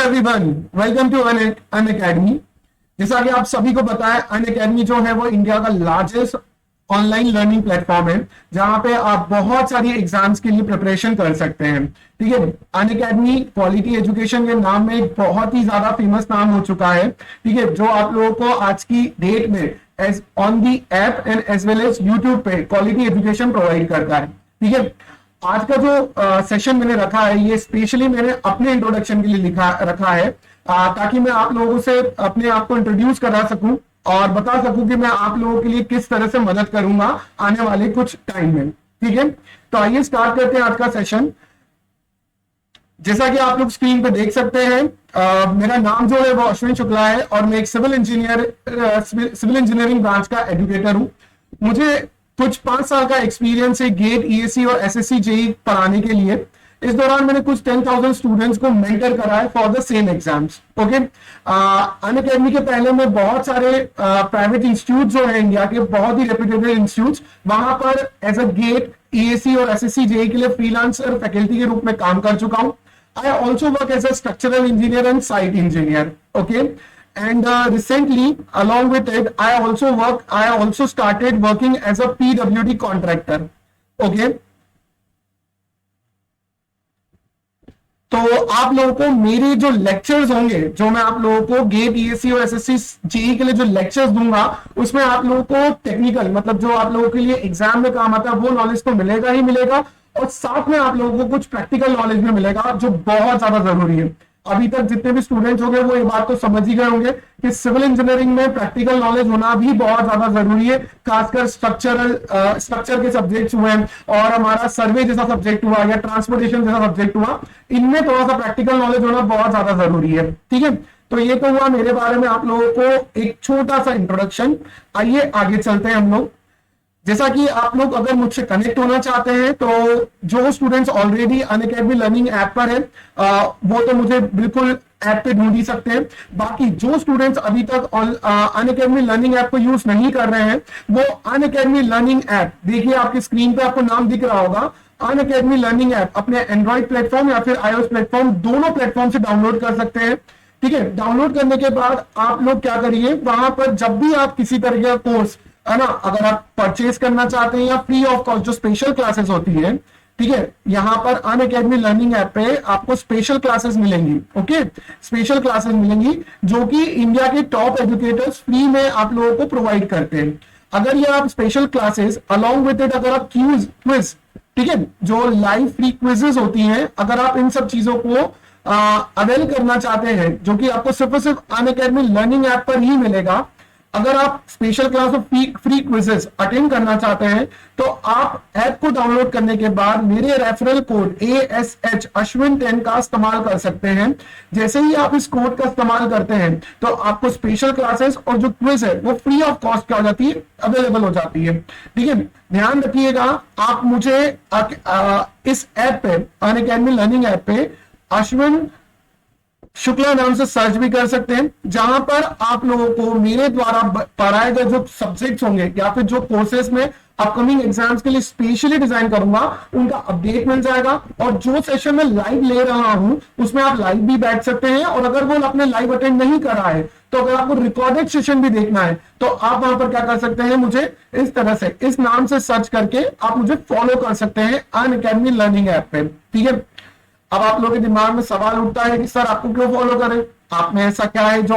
Everyone, welcome to Unacademy. जैसा कि आप सभी को पता है, अन अकेडमी जो है वो इंडिया का लार्जेस्ट ऑनलाइन लर्निंग प्लेटफॉर्म है, जहां पे आप बहुत सारी एग्जाम्स के लिए प्रिपरेशन कर सकते हैं। ठीक है, अन अकेडमी क्वालिटी एजुकेशन के नाम में एक बहुत ही ज्यादा फेमस नाम हो चुका है। ठीक है, जो आप लोगों को आज की डेट में as on the app and as well as YouTube पे क्वालिटी एजुकेशन प्रोवाइड करता है। ठीक है, आज का जो सेशन मैंने रखा है, ये स्पेशली मैंने अपने इंट्रोडक्शन के लिए रखा है, ताकि मैं आप लोगों से अपने आप को इंट्रोड्यूस करा सकूं और बता सकूं कि मैं आप लोगों के लिए किस तरह से मदद करूंगा आने वाले कुछ टाइम में। ठीक है, तो आइए स्टार्ट करते हैं आज का सेशन। जैसा कि आप लोग स्क्रीन पे देख सकते हैं, मेरा नाम जो है वो अश्विन शुक्ला है और मैं एक सिविल इंजीनियरिंग ब्रांच का एजुकेटर हूं। मुझे कुछ 5 साल का एक्सपीरियंस है गेट, ईएससी और एसएससी जेई पढ़ाने के लिए। इस दौरान मैंने कुछ 10,000 स्टूडेंट्स को मेंटर करा है for the same exams. Okay, Unacademy के पहले मैं बहुत सारे प्राइवेट इंस्टीट्यूट जो है इंडिया के, बहुत ही रेप्यूटेड इंस्टीट्यूट, वहां पर एज अ गेट, ईएससी और एसएससी जेई के लिए फ्रीलांसर फैकल्टी के रूप में काम कर चुका हूं। I also work as a structural engineer and site engineer. Okay, and recently, along with it, I also started working as a PWD contractor. Okay. तो आप लोगों को मेरे जो लेक्चर्स होंगे, जो मैं आप लोगों को गेट, ईएससी और एसएससी जेई के लिए जो लेक्चर्स दूंगा, उसमें आप लोगों को टेक्निकल, मतलब जो आप लोगों के लिए एग्जाम में काम आता है, वो नॉलेज तो मिलेगा ही मिलेगा, और साथ में आप लोगों को कुछ प्रैक्टिकल नॉलेज भी मिलेगा, जो बहुत ज्यादा जरूरी है। अभी तक जितने भी स्टूडेंट्स होंगे वो ये बात तो समझ ही गए होंगे कि सिविल इंजीनियरिंग में प्रैक्टिकल नॉलेज होना भी बहुत ज्यादा जरूरी है, खासकर स्ट्रक्चर के सब्जेक्ट्स हुए और हमारा सर्वे जैसा सब्जेक्ट हुआ या ट्रांसपोर्टेशन जैसा सब्जेक्ट हुआ, इनमें थोड़ा सा प्रैक्टिकल नॉलेज होना बहुत ज्यादा जरूरी है। ठीक है, तो ये तो हुआ मेरे बारे में आप लोगों को एक छोटा सा इंट्रोडक्शन। आइए आगे चलते हैं हम लोग। जैसा कि आप लोग अगर मुझसे कनेक्ट होना चाहते हैं, तो जो स्टूडेंट्स ऑलरेडी अन अकेडमी लर्निंग ऐप पर है, वो तो मुझे बिल्कुल ऐप पे ढूंढ ही सकते हैं। बाकी जो स्टूडेंट्स अभी तक अन अकेडमी लर्निंग ऐप को यूज नहीं कर रहे हैं, वो अन अकेडमी लर्निंग ऐप, देखिए आपकी स्क्रीन पे आपको नाम दिख रहा होगा, अन अकेडमी लर्निंग ऐप अपने एंड्रॉइड प्लेटफॉर्म या फिर iOS प्लेटफॉर्म, दोनों प्लेटफॉर्म से डाउनलोड कर सकते हैं। ठीक है, डाउनलोड करने के बाद आप लोग क्या करिए, वहां पर जब भी आप किसी तरह का कोर्स है ना, अगर आप परचेज करना चाहते हैं या फ्री ऑफ कॉस्ट जो स्पेशल क्लासेस होती है, ठीक है, यहां पर अन अकेडमी लर्निंग ऐप पे आपको स्पेशल क्लासेस मिलेंगी। ओके, स्पेशल क्लासेस मिलेंगी जो कि इंडिया के टॉप एजुकेटर्स फ्री में आप लोगों को प्रोवाइड करते हैं। अगर ये आप special classes along with it, अगर आप क्विज, ठीक है, जो लाइव फ्री क्विजेस होती हैं, अगर आप इन सब चीजों को अवेल करना चाहते हैं, जो कि आपको सिर्फ और सिर्फ अन अकेडमी लर्निंग ऐप पर ही मिलेगा, अगर आप special class of free quizzes attend करना चाहते हैं, तो आप ऐप को डाउनलोड करने के बाद मेरे रेफरल कोड ASH अश्विन 10 का इस्तेमाल कर सकते हैं। जैसे ही आप इस कोड का इस्तेमाल करते हैं, तो आपको स्पेशल क्लासेस और जो क्विज है वो फ्री ऑफ कॉस्ट क्या हो जाती है, अवेलेबल हो जाती है। ठीक है, ध्यान रखिएगा, आप मुझे इस ऐप पे, अन अकेडमी लर्निंग ऐप पे अश्विन शुक्ला नाम से सर्च भी कर सकते हैं, जहां पर आप लोगों को मेरे द्वारा पढ़ाए गए जो सब्जेक्ट्स होंगे या फिर जो कोर्सेज में अपकमिंग एग्जाम्स के लिए स्पेशली डिजाइन करूंगा, उनका अपडेट मिल जाएगा। और जो सेशन में लाइव ले रहा हूं, उसमें आप लाइव भी बैठ सकते हैं, और अगर वो आपने लाइव अटेंड नहीं करा है, तो अगर आपको रिकॉर्डेड सेशन भी देखना है, तो आप वहां पर क्या कर सकते हैं, मुझे इस तरह से इस नाम से सर्च करके आप मुझे फॉलो कर सकते हैं अन अकेडमी लर्निंग ऐप पे। ठीक है, अब आप लोगों के दिमाग में सवाल उठता है कि सर आपको क्यों फॉलो करें, आप में ऐसा क्या है जो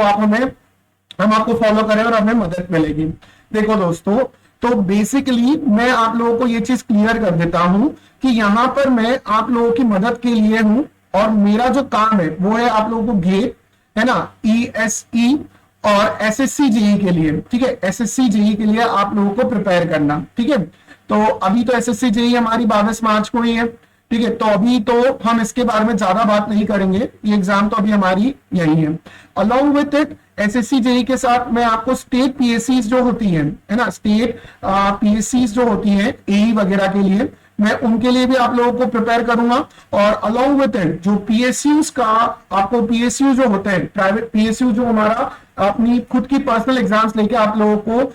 हम आपको फॉलो करें और हमें मदद मिलेगी। देखो दोस्तों, तो बेसिकली मैं आप लोगों को ये चीज क्लियर कर देता हूं कि यहां पर मैं आप लोगों की मदद के लिए हूं, और मेरा जो काम है वो है आप लोगों को गेट, है ना, ESE और एसएससी जेई के लिए, ठीक है, एसएससी जेई के लिए आप लोगों को प्रिपेयर करना। ठीक है, तो अभी तो एसएससी जेई हमारी 22 मार्च को ही है। ठीक है, तो अभी तो हम इसके बारे में ज्यादा बात नहीं करेंगे, ये एग्जाम तो अभी हमारी यही है। Along with it SSC JE के साथ मैं आपको स्टेट पीएससी जो होती हैं, है ना, स्टेट पीएससी जो होती हैं एई वगैरह के लिए, मैं उनके लिए भी आप लोगों को प्रिपेयर करूंगा। और अलॉन्ग विथ इट जो पीएसयूज का, आपको पीएसयू जो होते हैं, प्राइवेट पीएसयू जो हमारा अपनी खुद की पर्सनल एग्जाम्स लेके आप लोगों को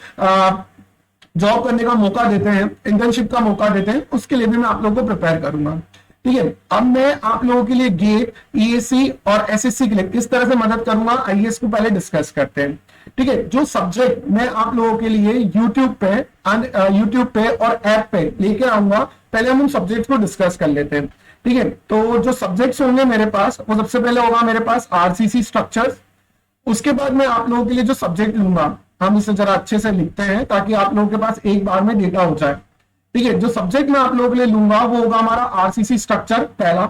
जॉब करने का मौका देते हैं, इंटर्नशिप का मौका देते हैं, उसके लिए भी मैं आप लोगों को प्रिपेयर करूंगा। ठीक है, अब मैं आप लोगों के लिए गेट, ईएसी और एसएससी के लिए किस तरह से मदद करूंगा, आइए इसको पहले डिस्कस करते हैं। ठीक है, जो सब्जेक्ट मैं आप लोगों के लिए यूट्यूब पे और ऐप पे लेके आऊंगा, पहले हम उन सब्जेक्ट्स को डिस्कस कर लेते हैं। ठीक है, तो जो सब्जेक्ट्स होंगे मेरे पास, वो सबसे पहले होगा मेरे पास आरसीसी स्ट्रक्चर्स। उसके बाद मैं आप लोगों के लिए जो सब्जेक्ट लूंगा, हम इसे जरा अच्छे से लिखते हैं ताकि आप लोगों के पास एक बार में डेटा हो जाए। ठीक है, जो सब्जेक्ट मैं आप लोगों के लिए लूंगा वो होगा हमारा आरसीसी स्ट्रक्चर पहला।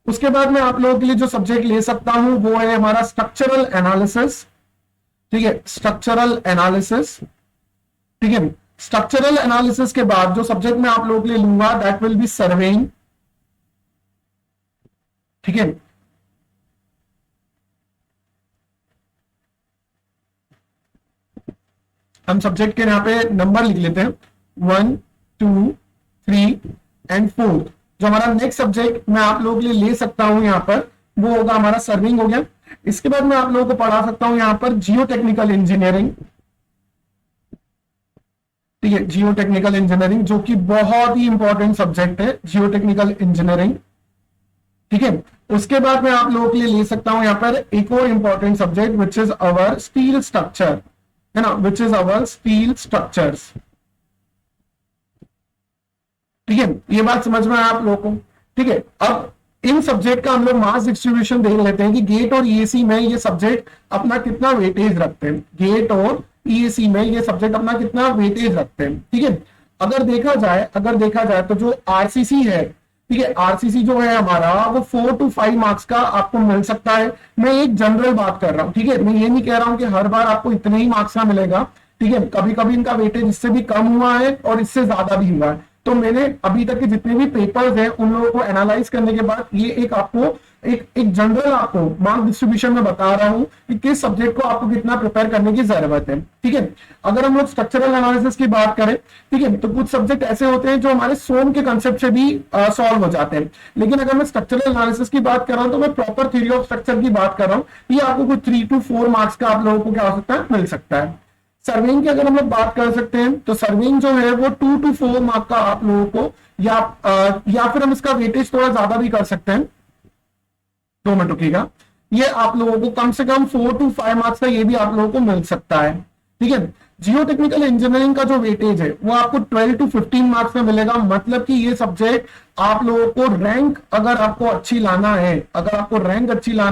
उसके बाद मैं आप लोगों के लिए जो सब्जेक्ट ले सकता हूं वो है हमारा स्ट्रक्चरल एनालिसिस। ठीक है, स्ट्रक्चरल एनालिसिस। ठीक है, स्ट्रक्चरल एनालिसिस के बाद जो सब्जेक्ट मैं आप लोगों के लिए लूंगा दैट विल बी सर्वेइंग। ठीक है, हम सब्जेक्ट के यहां पे नंबर लिख लेते हैं 1 2 3 एंड 4। जो हमारा नेक्स्ट सब्जेक्ट मैं आप लोगों के लिए ले सकता हूं यहां पर वो होगा हमारा सर्विंग हो गया। इसके बाद मैं आप लोगों को पढ़ा सकता हूं यहां पर जियो टेक्निकल इंजीनियरिंग। ठीक है, जियो टेक्निकल इंजीनियरिंग जो कि बहुत ही इंपॉर्टेंट सब्जेक्ट है, जियो टेक्निकल इंजीनियरिंग। ठीक है, उसके बाद मैं आप लोगों के लिए ले सकता हूं यहां पर एक और important subject which is our steel structure, है ना, which is our steel structures. ठीक है, ये बात समझ में आया आप लोगों को। ठीक है, अब इन सब्जेक्ट का हम लोग मास डिस्ट्रीब्यूशन देख लेते हैं कि गेट और ईएसी में ये सब्जेक्ट अपना कितना वेटेज रखते हैं। गेट और ईएसी में ये सब्जेक्ट अपना कितना वेटेज रखते हैं। ठीक है, अगर देखा जाए तो जो आरसीसी है, ठीक है, आरसीसी जो है हमारा वो 4 to 5 मार्क्स का आपको मिल सकता है। मैं एक जनरल बात कर रहा हूं। ठीक है, मैं ये नहीं कह रहा हूं कि हर बार आपको इतने ही मार्क्स का मिलेगा। ठीक है, कभी कभी इनका वेटेज इससे भी कम हुआ है और इससे ज्यादा भी हुआ है। तो मैंने अभी तक के जितने भी पेपर्स हैं उन लोगों को एनालाइज करने के बाद ये एक आपको एक जनरल आपको मार्क डिस्ट्रीब्यूशन में बता रहा हूं कि किस सब्जेक्ट को आपको कितना प्रिपेयर करने की जरूरत है। ठीक है, अगर हम लोग स्ट्रक्चरल एनालिसिस की बात करें, ठीक है, तो कुछ सब्जेक्ट ऐसे होते हैं जो हमारे सोम के कंसेप्ट से भी सॉल्व हो जाते हैं। लेकिन अगर मैं स्ट्रक्चरल एनालिसिस की बात कर रहा हूं तो मैं प्रॉपर थ्योरी ऑफ स्ट्रक्चर की बात कर रहा हूं। ये आपको कुछ 3 to 4 मार्क्स का आप लोगों को क्या हो सकता है, मिल सकता है। सर्विंग की अगर हम लोग बात कर सकते हैं तो सर्विंग जो है वो 2 to 4 मार्क का आप लोगों को या फिर हम इसका वेटेज थोड़ा ज्यादा भी कर सकते हैं। 2 मिनट रुकिएगा, ये आप लोगों को कम से कम 4 to 5 मार्क्स का ये भी आप लोगों को मिल सकता है। ठीक है, जियो टेक्निकल इंजीनियरिंग का जो वेटेज है वो आपको 12 to 15 मार्क्स में मिलेगा। मतलब कि ये सब्जेक्ट आप लोगों को रैंक अगर आपको अच्छी लाना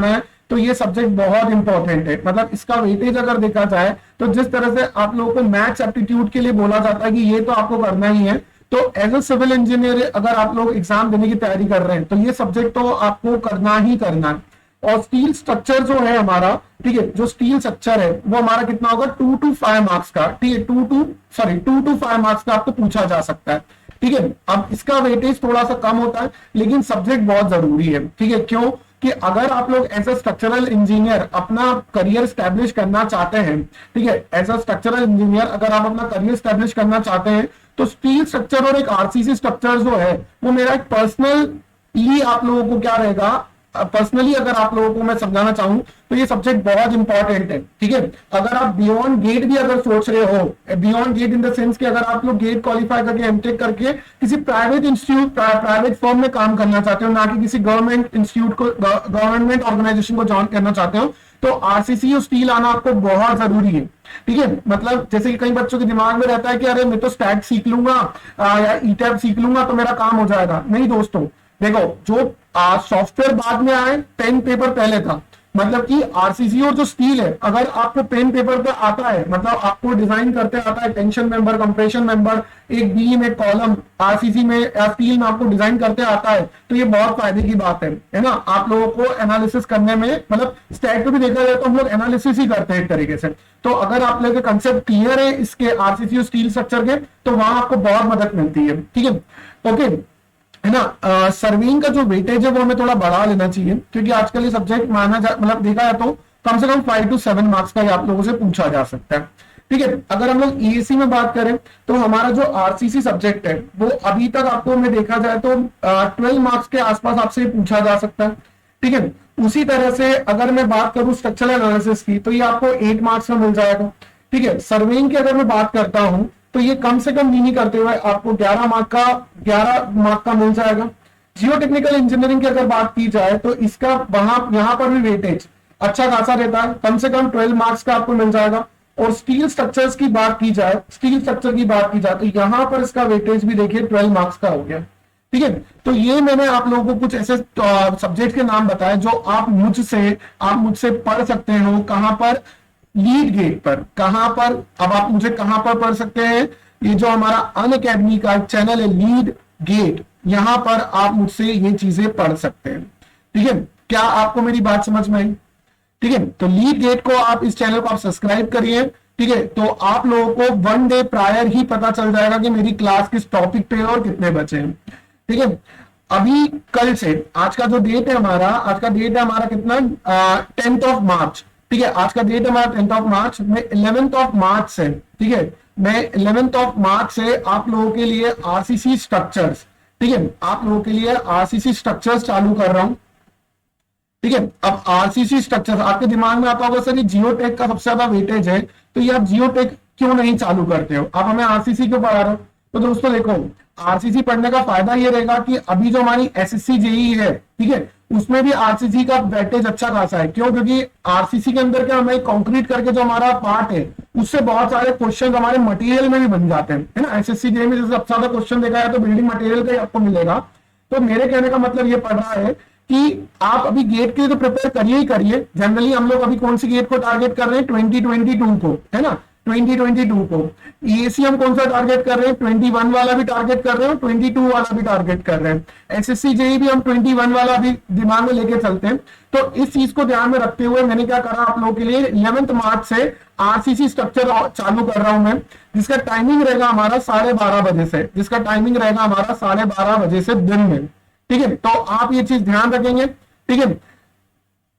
है, तो ये सब्जेक्ट बहुत इंपॉर्टेंट है। मतलब इसका वेटेज अगर देखा जाए तो जिस तरह से आप लोगों को मैथ्स एप्टीट्यूड के लिए बोला जाता है कि ये तो आपको करना ही है, तो एज अ सिविल इंजीनियर अगर आप लोग एग्जाम देने की तैयारी कर रहे हैं तो ये सब्जेक्ट तो आपको करना ही करना है। और स्टील स्ट्रक्चर जो है हमारा, ठीक है, जो स्टील स्ट्रक्चर है वो हमारा कितना होगा 2 to 5 मार्क्स का। ठीक है, 2 to 5 मार्क्स का आपको पूछा जा सकता है। ठीक है, अब इसका वेटेज थोड़ा सा कम होता है लेकिन सब्जेक्ट बहुत जरूरी है। ठीक है, क्यों कि अगर आप लोग एज अ स्ट्रक्चरल इंजीनियर अपना करियर स्टैब्लिश करना चाहते हैं, ठीक है, एज अ स्ट्रक्चरल इंजीनियर अगर आप अपना करियर स्टैब्लिश करना चाहते हैं तो स्टील स्ट्रक्चर और एक आरसीसी स्ट्रक्चर जो है वो मेरा एक पर्सनली आप लोगों को क्या रहेगा, पर्सनली अगर आप लोगों को मैं समझाना चाहूं तो ये सब्जेक्ट बहुत इंपॉर्टेंट है। ठीक है, अगर आप बियॉन्ड गेट भी अगर सोच रहे हो, beyond get in the sense कि अगर आप लोग गेट क्वालिफाई करके एमटेक करके किसी प्राइवेट इंस्टीट्यूट प्राइवेट फर्म में काम करना चाहते हो, ना कि किसी गवर्नमेंट इंस्टीट्यूट को गवर्नमेंट ऑर्गेनाइजेशन को ज्वाइन करना चाहते हो, तो आरसीसी और स्टील आना आपको बहुत जरूरी है। ठीक है, मतलब जैसे कि कई बच्चों के दिमाग में रहता है कि अरे मैं तो स्टैट सीख लूंगा या ईटैब सीख लूंगा तो मेरा काम हो जाएगा। नहीं दोस्तों, देखो जो सॉफ्टवेयर बाद में आए, पेन पेपर पहले था। मतलब कि आरसीसी और जो स्टील है, अगर आपको पेन पेपर पे आता है, मतलब आपको डिजाइन करते आता है टेंशन मेंबर, कंप्रेशन मेंबर, एक बीम एक कॉलम, आरसीसी में या स्टील में आपको डिजाइन करते आता है, तो ये बहुत फायदे की बात है ना। आप लोगों को एनालिसिस करने में, मतलब स्टैट पे भी देखा जाए तो हम लोग एनालिसिस ही करते हैं एक तरीके से। तो अगर आप लोग के कंसेप्ट क्लियर है इसके आरसीसी और स्टील स्ट्रक्चर के, तो वहां आपको बहुत मदद मिलती है। ठीक है, ओके, है ना। सर्विंग का जो वेटेज है वो हमें थोड़ा बढ़ा लेना चाहिए क्योंकि आजकल ये सब्जेक्ट मतलब देखा जाए तो कम से कम 5 to 7 मार्क्स का आप लोगों से पूछा जा सकता है। ठीक है, अगर हम लोग ईएसी में बात करें तो हमारा जो आरसीसी सब्जेक्ट है वो अभी तक आपको में देखा जाए तो 12 मार्क्स के आसपास आपसे पूछा जा सकता है। ठीक है, उसी तरह से अगर मैं बात करूं स्ट्रक्चरल एनालिसिस की तो ये आपको 8 मार्क्स में मिल जाएगा। ठीक है, सर्विंग की अगर मैं बात करता हूं तो ये कम से कम नहीं करते हुए आपको 11 मार्क का मिल जाएगा। जियो टेक्निकल इंजीनियरिंग की अगर बात की जाए तो इसका वहां यहां पर भी वेटेज अच्छा खासा रहता है, कम से कम 12 मार्क्स का आपको मिल जाएगा। और स्टील स्ट्रक्चर्स की बात की जाए, स्टील स्ट्रक्चर की बात की जाए तो यहां पर इसका वेटेज भी देखिए 12 मार्क्स का हो गया। ठीक है, तो ये मैंने आप लोगों को कुछ ऐसे सब्जेक्ट के नाम बताए जो आप मुझसे पढ़ सकते हो। कहां पर? लीड गेट पर। कहां पर? अब आप मुझे कहां पर पढ़ सकते हैं? ये जो हमारा अनअकैडमी का चैनल है लीड गेट, यहां पर आप मुझसे ये चीजें पढ़ सकते हैं। ठीक है, क्या आपको मेरी बात समझ में आई? ठीक है, तो लीड गेट को आप इस चैनल को आप सब्सक्राइब करिए। ठीक है, तो आप लोगों को 1 डे प्रायर ही पता चल जाएगा कि मेरी क्लास किस टॉपिक पे है और कितने बचे हैं। ठीक है, अभी कल से आज का जो डेट है हमारा, आज का डेट है हमारा कितना, 10th ऑफ मार्च। ठीक है, आज का डेट है हमारा 10th ऑफ मार्च। मैं 11th ऑफ मार्च से, ठीक है, मैं 11th ऑफ मार्च से आप लोगों के लिए आरसीसी स्ट्रक्चर्स, ठीक है, आप लोगों के लिए आरसीसी स्ट्रक्चर्स चालू कर रहा हूं। ठीक है, अब आरसीसी स्ट्रक्चर आपके दिमाग में आता होगा सर ये जियोटेक का सबसे ज्यादा वेटेज है, तो ये आप जियोटेक क्यों नहीं चालू करते हो, आप हमें आरसीसी क्यों पढ़ा रहे हो? तो दोस्तों देखो, आरसीसी पढ़ने का फायदा ये रहेगा कि अभी जो हमारी एसएससी जेई है, ठीक है, उसमें भी आरसीसी का वेटेज अच्छा खासा है। क्यों? क्योंकि आरसीसी के अंदर क्या हमें कंक्रीट करके जो हमारा पार्ट है उससे बहुत सारे क्वेश्चन हमारे मटेरियल में भी बन जाते हैं, है ना। एसएससी जेई में जैसे सबसे ज्यादा क्वेश्चन देखा है तो बिल्डिंग मटेरियल का ही आपको मिलेगा। तो मेरे कहने का मतलब ये पड़ रहा है कि आप अभी गेट के लिए तो प्रिपेयर करिए ही करिए। जनरली हम लोग अभी कौन सी गेट को टारगेट कर रहे हैं? 2022 को, है ना, 2022 को। ईएसी हम कौन सा टारगेट कर रहे हैं? 21 वाला भी टारगेट कर रहे हैं, 22 वाला भी टारगेट कर रहे हैं। एसएससी जेई भी हम 21 वाला भी दिमाग में लेके चलते हैं। तो इस चीज को ध्यान में रखते हुए मैंने क्या करा, आप लोगों के लिए 11th मार्च से आरसीसी स्ट्रक्चर चालू कर रहा हूं मैं, जिसका टाइमिंग रहेगा हमारा 12:30 बजे से, जिसका टाइमिंग रहेगा हमारा 12:30 बजे से दिन में। ठीक है, तो आप ये चीज ध्यान रखेंगे। ठीक है,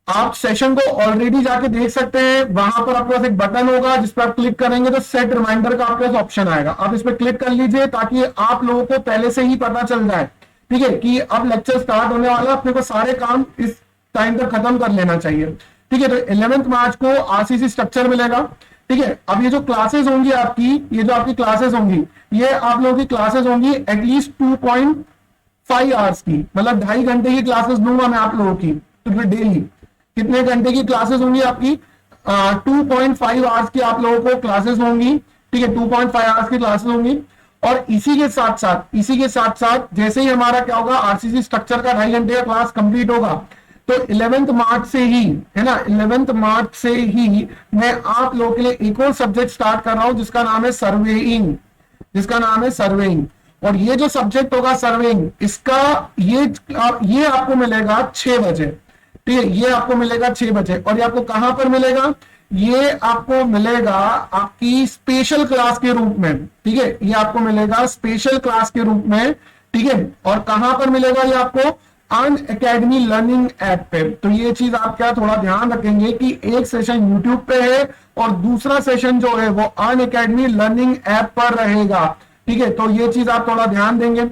आप सेशन को ऑलरेडी जाके देख सकते हैं, वहां पर आपके पास एक बटन होगा जिस पर आप क्लिक करेंगे तो सेट रिमाइंडर का आपके पास ऑप्शन आएगा, आप इस पर क्लिक कर लीजिए ताकि आप लोगों को पहले से ही पता चल जाए, ठीक है, कि अब लेक्चर स्टार्ट होने वाला है, अपने को सारे काम इस टाइम तक खत्म कर लेना चाहिए। ठीक है, तो 11th मार्च को आरसीसी स्ट्रक्चर मिलेगा। ठीक है, अब ये जो क्लासेस होंगी आपकी, ये जो आपकी क्लासेस होंगी, ये आप लोगों की क्लासेस होंगी एटलीस्ट 2.5 आवर्स की, मतलब 2.5 घंटे की क्लासेस दूंगा मैं आप लोगों की। तो फिर डेली कितने घंटे की क्लासेस होंगी आपकी? 2.5 आवर्स की आप लोगों को क्लासेस होंगी। ठीक है, 2.5 आवर्स की क्लासेस होंगी। और इसी के साथ साथ जैसे ही हमारा क्या होगा, आरसीसी स्ट्रक्चर का 2.5 घंटे का क्लास कंप्लीट होगा, तो 11th मार्च से ही, है ना, 11th मार्च से ही मैं आप लोगों के लिए एक और सब्जेक्ट स्टार्ट कर रहा हूं जिसका नाम है सर्वेइंग, और ये जो सब्जेक्ट होगा सर्वेइंग, इसका ये आपको मिलेगा 6 बजे। ठीक है, ये आपको मिलेगा 6 बजे। और ये आपको कहां पर मिलेगा? ये आपको मिलेगा आपकी स्पेशल क्लास के रूप में। ठीक है, ये आपको मिलेगा स्पेशल क्लास के रूप में। ठीक है, और कहां पर मिलेगा ये आपको? अनअकैडमी लर्निंग ऐप पे। तो ये चीज आप क्या थोड़ा ध्यान रखेंगे कि एक सेशन यूट्यूब पे है और दूसरा सेशन जो है वो अनअकैडमी लर्निंग ऐप पर रहेगा। ठीक है, तो ये चीज आप थोड़ा ध्यान देंगे।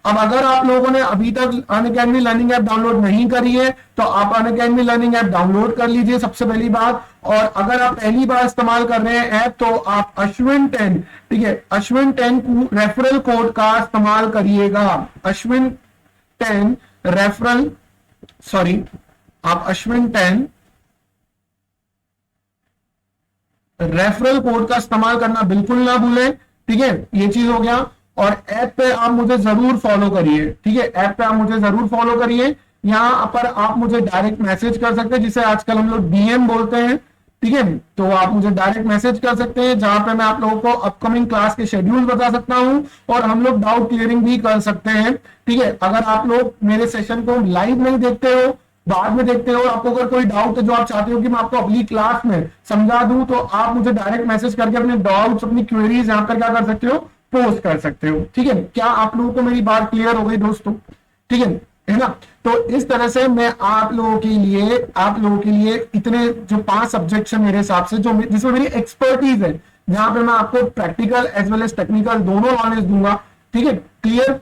अब अगर आप लोगों ने अभी तक अनअकैडमी लर्निंग ऐप डाउनलोड नहीं करी है तो आप अनअकैडमी लर्निंग ऐप डाउनलोड कर लीजिए सबसे पहली बात। और अगर आप पहली बार इस्तेमाल कर रहे हैं ऐप तो आप अश्विन 10, ठीक है, अश्विन 10 रेफरल कोड का इस्तेमाल करिएगा। अश्विन 10 रेफरल, सॉरी, आप अश्विन 10 रेफरल कोड का इस्तेमाल करना बिल्कुल ना भूलें। ठीक है, ये चीज हो गया। और ऐप पे आप मुझे जरूर फॉलो करिए। ठीक है, ऐप पे आप मुझे जरूर फॉलो करिए। यहां पर आप मुझे डायरेक्ट मैसेज कर सकते हैं, जिसे आजकल हम लोग डीएम बोलते हैं। ठीक है, तो आप मुझे डायरेक्ट मैसेज कर सकते हैं जहां पे मैं आप लोगों को अपकमिंग क्लास के शेड्यूल बता सकता हूं और हम लोग डाउट क्लियरिंग भी कर सकते हैं। ठीक है, अगर आप लोग मेरे सेशन को लाइव नहीं देखते हो, बाद में देखते हो, आपको अगर कोई डाउट है जो आप चाहते हो कि मैं आपको अगली क्लास में समझा दूं, तो आप मुझे डायरेक्ट मैसेज करके अपने डाउट्स, अपनी क्वेरीज यहाँ पर क्या कर सकते हो, पोस्ट कर सकते हो। ठीक है, क्या आप लोगों को मेरी बात क्लियर हो गई दोस्तों? ठीक है ना। तो इस तरह से मैं आप लोगों के लिए इतने जो 5 सब्जेक्ट्स है मेरे हिसाब से, जो जिसमें मेरी एक्सपर्टीज है, जहां पे मैं आपको practical as well as technical दोनों नॉलेज दूंगा। ठीक है, क्लियर।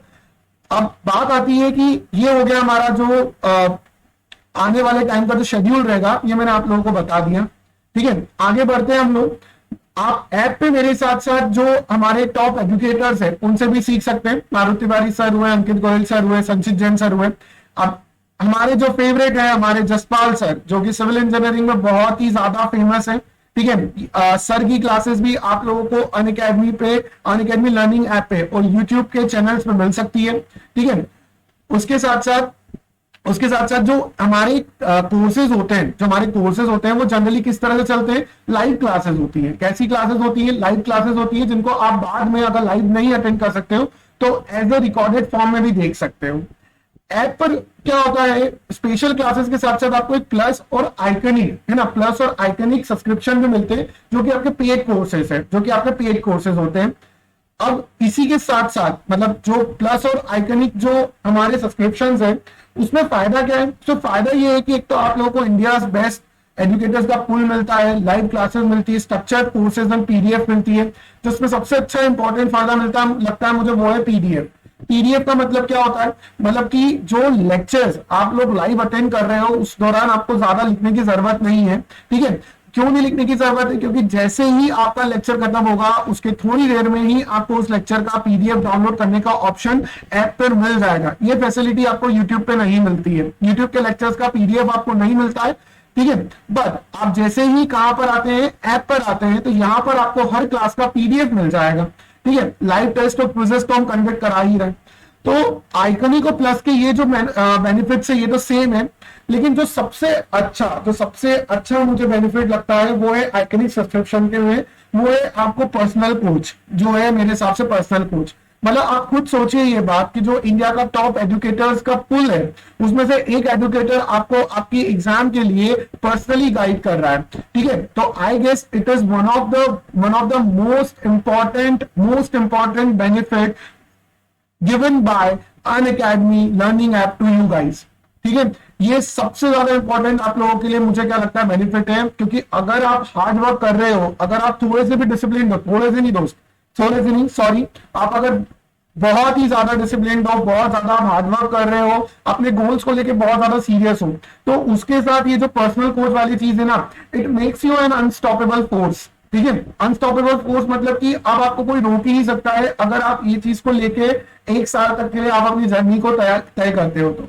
अब बात आती है कि ये हो गया हमारा जो आने वाले टाइम का जो शेड्यूल रहेगा, ये मैंने आप लोगों को बता दिया। ठीक है, आगे बढ़ते हैं हम लोग। आप ऐप पे मेरे साथ साथ जो हमारे टॉप एजुकेटर्स हैं उनसे भी सीख सकते हैं। मारुति तिवारी सर हुए, अंकित गोयल सर हुए, संचित जैन सर हुए। अब हमारे जो फेवरेट है हमारे जसपाल सर, जो कि सिविल इंजीनियरिंग में बहुत ही ज्यादा फेमस है, ठीक है। सर की क्लासेस भी आप लोगों को अनअकैडमी पे, अनअकैडमी लर्निंग ऐप पे और यूट्यूब के चैनल्स पे मिल सकती है, ठीक है। उसके साथ साथ जो हमारे कोर्सेज होते हैं, वो जनरली किस तरह से चलते हैं, लाइव क्लासेस होती है। कैसी क्लासेस होती है? लाइव क्लासेस होती है जिनको आप बाद में अगर लाइव नहीं अटेंड कर सकते हो तो एज ए रिकॉर्डेड फॉर्म में भी देख सकते हो। ऐप पर क्या होता है, स्पेशल क्लासेस के साथ साथ आपको एक प्लस और आइकनिक, है ना, प्लस और आइकनिक सब्सक्रिप्शन भी मिलते हैं, जो कि आपके पेड कोर्सेज होते हैं। अब इसी के साथ साथ मतलब जो प्लस और आइकनिक जो हमारे सब्सक्रिप्शंस है, उसमें फायदा क्या है? तो फायदा ये है कि एक तो आप लोगों को इंडिया बेस्ट एजुकेटर्स का पूल मिलता है, लाइव क्लासेस मिलती है, स्ट्रक्चर्ड कोर्सेज एंड पीडीएफ मिलती है। जिसमें सबसे अच्छा इंपॉर्टेंट फायदा लगता है मुझे, वो है पीडीएफ। पीडीएफ का मतलब क्या होता है? मतलब कि जो लेक्चर्स आप लोग लाइव अटेंड कर रहे हो उस दौरान आपको ज्यादा लिखने की जरूरत नहीं है, ठीक है। क्यों नहीं लिखने की जरूरत है? क्योंकि जैसे ही आपका लेक्चर खत्म होगा उसके थोड़ी देर में ही आपको उस लेक्चर का पीडीएफ डाउनलोड करने का ऑप्शन ऐप पर मिल जाएगा। ये फैसिलिटी आपको यूट्यूब पे नहीं मिलती है। यूट्यूब के लेक्चर्स का पीडीएफ आपको नहीं मिलता है, ठीक है। बट आप जैसे ही कहां पर आते हैं, ऐप पर आते हैं, तो यहां पर आपको हर क्लास का पीडीएफ मिल जाएगा, ठीक है। लाइव टेस्ट और क्विजेस तो हम कंडक्ट करा ही रहे। तो आइकनिक और प्लस के ये जो बेनिफिट्स है ये तो सेम है, लेकिन जो सबसे अच्छा मुझे बेनिफिट लगता है वो है आइकनिक सब्सक्रिप्शन के में, वो है आपको पर्सनल कोच, जो है मेरे हिसाब से पर्सनल कोच। मतलब आप खुद सोचिए ये बात कि जो इंडिया का टॉप एजुकेटर्स का पुल है उसमें से एक एजुकेटर आपको आपकी एग्जाम के लिए पर्सनली गाइड कर रहा है, ठीक है। तो I guess it is one of the most important benefit given by Unacademy learning app to you guys, ठीक है। ये सबसे ज्यादा इंपॉर्टेंट आप लोगों के लिए मुझे क्या लगता है बेनिफिट है, क्योंकि अगर आप हार्ड वर्क कर रहे हो, अगर आप थोड़े से भी डिसिप्लिन हो, आप अगर बहुत ही ज्यादा डिसिप्लिन हो, बहुत ज्यादा हार्ड वर्क कर रहे हो, अपने गोल्स को लेके बहुत ज्यादा सीरियस हो, तो उसके साथ ये जो पर्सनल कोच वाली चीज है ना, it makes you an unstoppable force, ठीक है। अनस्टॉपेबल फोर्स मतलब कि अब आपको कोई रोक ही नहीं सकता है अगर आप ये चीज को लेके 1 साल तक के लिए आप अपनी जर्नी को तय करते हो तो,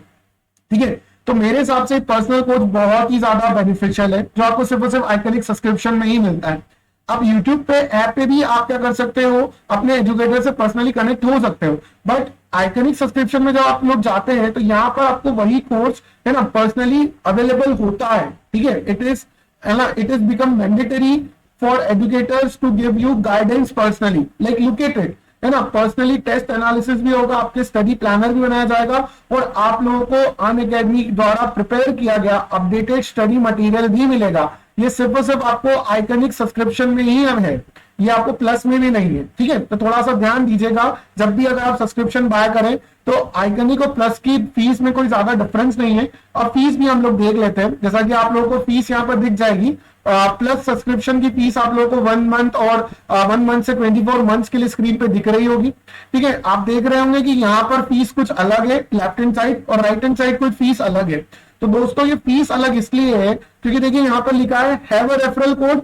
ठीक है। तो मेरे हिसाब से पर्सनल कोच बहुत ही ज्यादा बेनिफिशियल है, जो आपको सिर्फ और सिर्फ आइकनिक सब्सक्रिप्शन में ही मिलता है। अब यूट्यूब पे ऐप पे भी आप क्या कर सकते हो, अपने एजुकेटर से पर्सनली कनेक्ट हो सकते हो, बट आइकनिक सब्सक्रिप्शन में जब आप लोग जाते हैं तो यहाँ पर आपको वही कोर्स है ना पर्सनली अवेलेबल होता है, ठीक है। It is become mandatory for educators to give you guidance personally, like look at it, है ना। पर्सनली टेस्ट एनालिसिस भी होगा, आपके स्टडी प्लानर भी बनाया जाएगा और आप लोगों को अनअकैडमी द्वारा प्रिपेयर किया गया अपडेटेड स्टडी मटेरियल भी मिलेगा। ये सिर्फ और सिर्फ आपको आइकनिक सब्सक्रिप्शन में ही है, ये आपको प्लस में भी नहीं है, ठीक है। तो थोड़ा सा ध्यान दीजिएगा जब भी अगर आप सब्सक्रिप्शन बाय करें तो आइकनिक और प्लस की फीस में कोई ज्यादा डिफरेंस नहीं है। और फीस भी हम लोग देख लेते हैं, जैसा कि आप लोगों को फीस यहाँ पर दिख जाएगी। प्लस सब्सक्रिप्शन की फीस आप लोगों को 1 मंथ और 1 मंथ से 24 मंथ्स के लिए स्क्रीन पे दिख रही होगी, ठीक है। आप देख रहे होंगे कि यहाँ पर फीस कुछ अलग है लेफ्ट हैंड साइड, और राइट हैंड साइड कुछ फीस अलग है। तो दोस्तों ये फीस अलग इसलिए है क्योंकि देखिए यहाँ पर लिखा है हैव अ रेफरल कोड।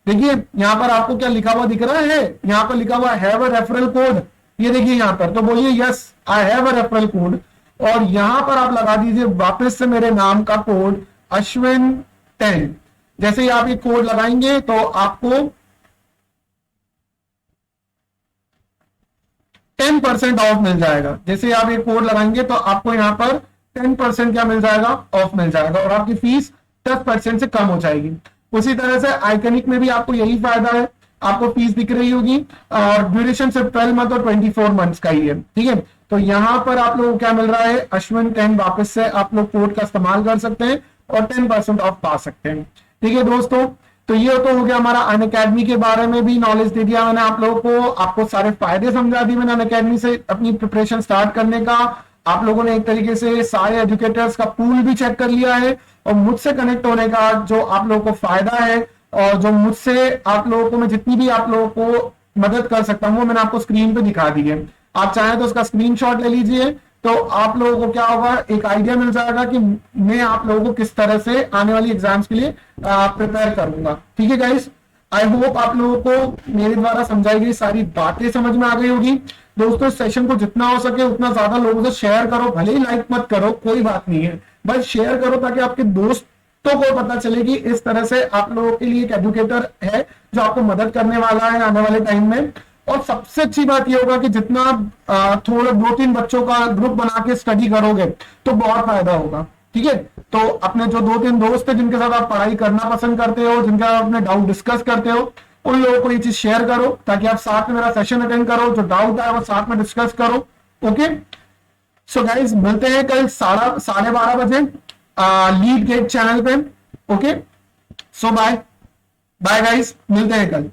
देखिए यहाँ पर आपको क्या लिखा हुआ दिख रहा है, यहाँ पर लिखा हुआ हैव अ रेफरल कोड, ये देखिए यहाँ पर। तो बोलिए yes I have a referral code, और यहाँ पर आप लगा दीजिए वापस से मेरे नाम का कोड अश्विन 10। जैसे ही आप ये कोड लगाएंगे तो आपको 10% ऑफ मिल जाएगा। जैसे आप ये कोड लगाएंगे तो आपको यहाँ पर 10% क्या मिल जाएगा, ऑफ मिल जाएगा, और आपकी फीस 10% से कम हो जाएगी। उसी तरह से आइकनिक में भी आपको यही फायदा है, आपको फीस दिख रही होगी और ड्यूरेशन सिर्फ 12 मंथ और 24 मंथ्स का ही है, ठीक है। तो यहाँ पर आप लोगों को क्या मिल रहा है, अश्विन 10, वापस से आप लोग कोड का इस्तेमाल कर सकते हैं और 10% ऑफ पा सकते हैं, ठीक है दोस्तों। तो ये तो हो गया हमारा अनअकैडमी के बारे में भी नॉलेज दे दिया मैंने आप लोगों को, आपको सारे फायदे समझा दिए मैंने अनअकैडमी से अपनी प्रिपरेशन स्टार्ट करने का। आप लोगों ने एक तरीके से सारे एजुकेटर्स का पूल भी चेक कर लिया है, और मुझसे कनेक्ट होने का जो आप लोगों को फायदा है, और जो मुझसे आप लोगों को मैं जितनी भी आप लोगों को मदद कर सकता हूँ वो मैंने आपको स्क्रीन पे दिखा दी है। आप चाहें तो उसका स्क्रीनशॉट ले लीजिए, तो आप लोगों को क्या होगा, एक आइडिया मिल जाएगा कि मैं आप लोगों को किस तरह से आने वाली एग्जाम्स के लिए प्रिपेयर करूंगा, ठीक है गाइस। आई होप आप लोगों को मेरे द्वारा समझाई गई सारी बातें समझ में आ गई होगी। दोस्तों इस सेशन को जितना हो सके उतना ज्यादा लोगों से शेयर करो, भले ही लाइक मत करो, कोई बात नहीं है, बस शेयर करो ताकि आपके दोस्तों को पता चले कि इस तरह से आप लोगों के लिए एक एजुकेटर है जो आपको मदद करने वाला है आने वाले टाइम में। और सबसे अच्छी बात यह होगा कि जितना थोड़ा 2-3 बच्चों का ग्रुप बना के स्टडी करोगे तो बहुत फायदा होगा। ठीक है, तो अपने जो 2-3 दोस्त है जिनके साथ आप पढ़ाई करना पसंद करते हो, जिनका अपने डाउट डिस्कस करते हो, उन लोगों को ये चीज शेयर करो ताकि आप साथ में मेरा सेशन अटेंड करो, जो डाउट है वो साथ में डिस्कस करो। ओके, सो गाइज मिलते हैं कल 12:30 बजे लीड गेट चैनल पे। ओके, सो बाय बाय गाइज, मिलते हैं कल।